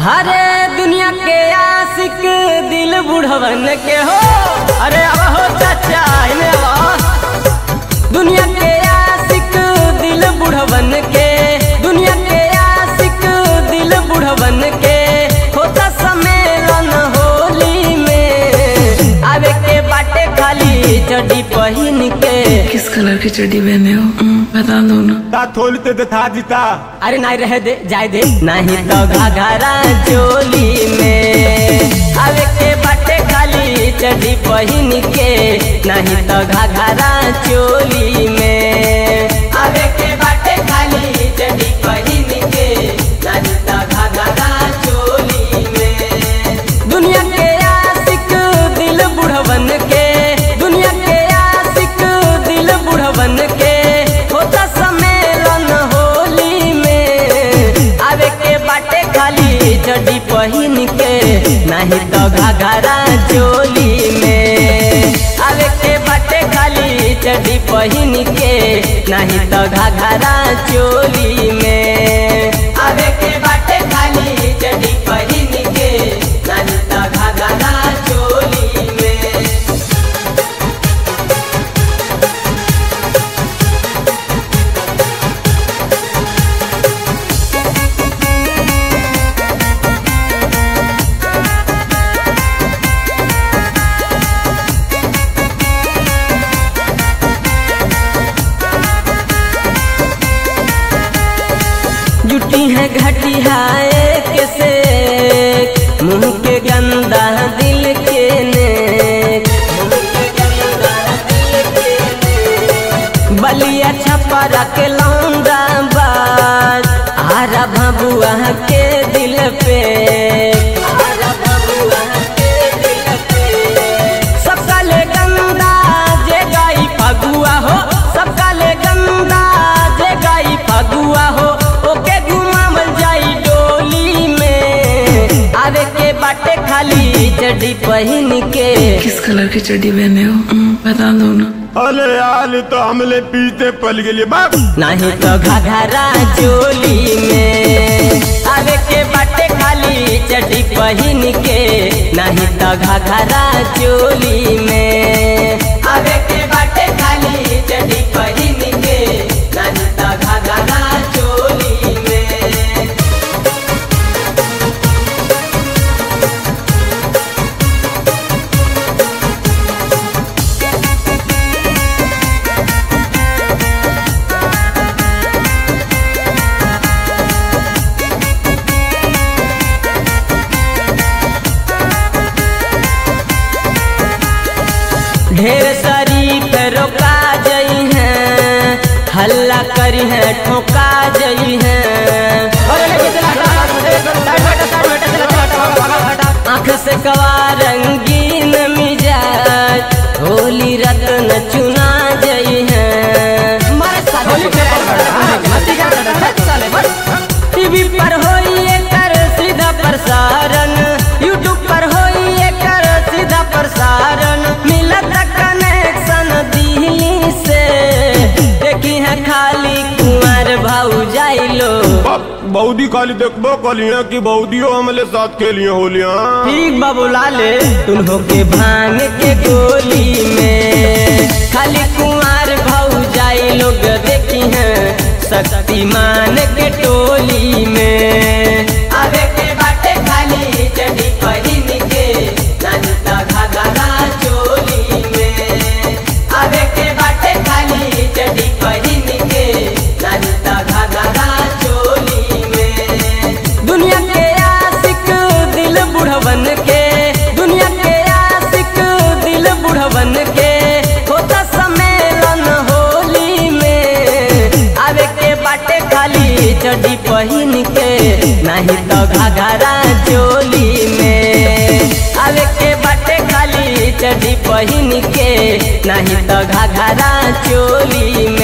हरे दुनिया के आशिक दिल बुढ़वन के हो। अरे अब हो चाचा दुनिया के आशिक दिल बुढ़वन के, दुनिया के आशिक दिल बुढ़वन के होता सम्मेलन होली में। आवे के बाटे खाली चड्डी पहन के। किस कलर की चड्डी पहने हो बता दो ना। थोड़ी तो था जीता। अरे नहीं रहे दे जाए दे, नहीं तो घाघरा चोली में। आवे के बाटे खाली चड्डी पहन के, नहीं तो घाघरा चोली में। आवे के बाटे खाली चड्डी पहन के, नहीं तो घाघरा चोली में। दुनिया के आशिक दिल बुढ़वन के, दुनिया के आशिक दिल बुढ़वन के होता सम्मेलन होली में। आवे के बाटे खाली चड्डी पहन के, नहीं तो घाघरा चोली में। आवे के बाटे खाली चड्डी पहन के, नहीं तो घाघरा चोली में। आवे के बाटे खाली चड्डी पहन के, नहीं तो घाघरा चोली में। जुटी है घटिया के से मुंह के गंदा दिल के नेक, बलिया छपरा के लौंडा बाज आरा भबुआ के दिल पे, सबका ले गंदा जे गाई फगुआ हो, सबका ले गंदा जे गाई फगुआ हो। ओके घुमावल जाई डोली में। आवे के बाटे खाली चड्डी पहन के। किस कलर की चड्डी पहने हो बता दो ना। अरे यार तो हमले पीछे पल गए बाप। नहीं तो घाघरा चोली में। आवे के बाटे खाली चड्डी पहन के, नहीं तो घाघरा चोली में। आवे के बाटे खाली चड्डी पहन के, नहीं तो घाघरा चोली में। ढेर शरीफ रोका जई हैं, हल्ला करी है ठोका जई हैं। आँख से कवा रंगीन मिजाज होली रत्न चुना जई हैं। टीवी पर होई एकर सीधा प्रसारण, यूट्यूब पर होई एकर सीधा प्रसारण। मिलत कनेक्शन दिल्ली से, देखी है खाली कुंवर भाऊ जाइलो। बौदी खाली देखबो कलिया कि बौदियो हमले साथ खेलिए होलिया। ठीक बाबूला ले तुन्हों के भांग के गोली में। खाली कुंवर भाऊ जाई लोग देखी हैं शक्तिमान के टोली में। आवे के बाटे खाली चड्डी पहन के, नहीं तो घाघरा चोली में। आवे के बाटे खाली चड्डी पहन के, नहीं तो घाघरा चोली में। दुनिया के आशिक दिल बुढ़वन के, दुनिया के आशिक दिल बुढ़वन के होता सम्मेलन होली में। आवे के बाटे खाली चड्डी पहन के, नहीं तो घाघरा चोली में। आवे के बाटे खाली चड्डी पहन के, नहीं तो घाघरा चोली में।